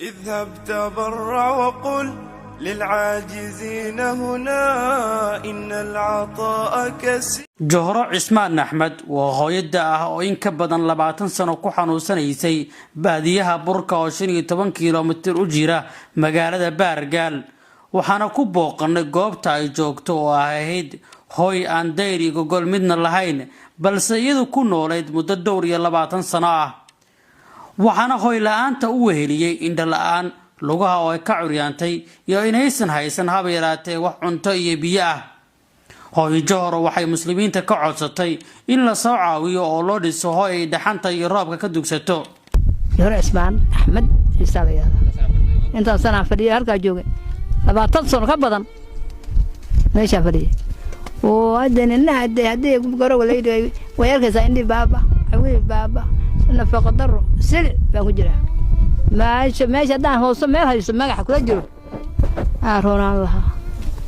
اذهب تبرع وقل للعاجزين هنا إن العطاء كثير. جوهر عثمان أحمد وهويدا oo in ka badan 20 sano ku xanuunsanaysay baadiyaha burka oo 15 kiiloomitir u jira magaalada Baargaal waxaana ku booqanay goobta ay joogto oo ahayd hooy aan dayr iyo gogol midna lahayn balse iyadu ku nooleed muddo dhowr iyo 20 sano ah waxaana hooy la'aanta u weheliyay indha la'aan lugaha oo ka curyaantay iyo inaysan haysan haba yaraatee wax cunto iyo biyo ah hooy Johor waxay muslimiinta ka codsatay in la soo caawiyo oo loo dhiso hooy dhaxanta iyo roobka ka dugsato Johor Ismaan Ahmed Isaaqiya inta sana fadhiya halka joogay 20 sano ka badan meesha fadhiya oo adeena hadee garo waleeyahay way arkaysa indii baaba awee baaba nafaqo daro sil baa ku jira meesha daan hooso meel hayso magac kula jiro aaroonaan laha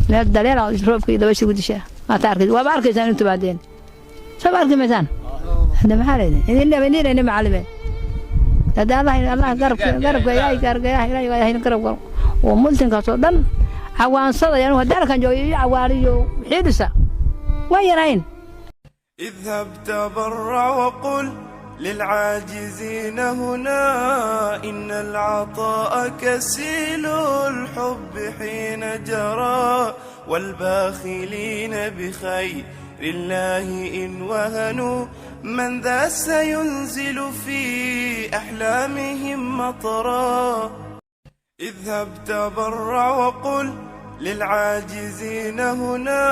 meel daleera roobkii dabasha ku disha ma taarkay waa arkaysan inta baadeen soo arkay meeshan hada ma halayna idin macallime hada Allah garabka ilaahay garab oo multinka soo dhan awaansada yanu hada kan jooyo awaariyo xidisa ويرين. اذهب تبرع وقل للعاجزين هنا إن العطاء كسيل الحب حين جرى والباخلين بخير الله إن وهنوا من ذا سينزل في أحلامهم مطرا. اذهب تبرع وقل للعاجزين هنا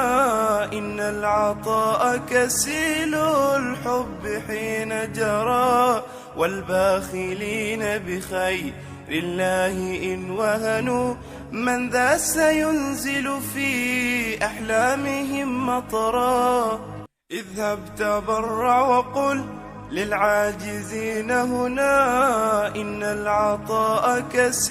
إن العطاء كسيل الحب حين جرى والباخلين بخير الله إن وهنوا من ذا سينزل في أحلامهم مطرا. اذهب تبرع وقل للعاجزين هنا إن العطاء كسيل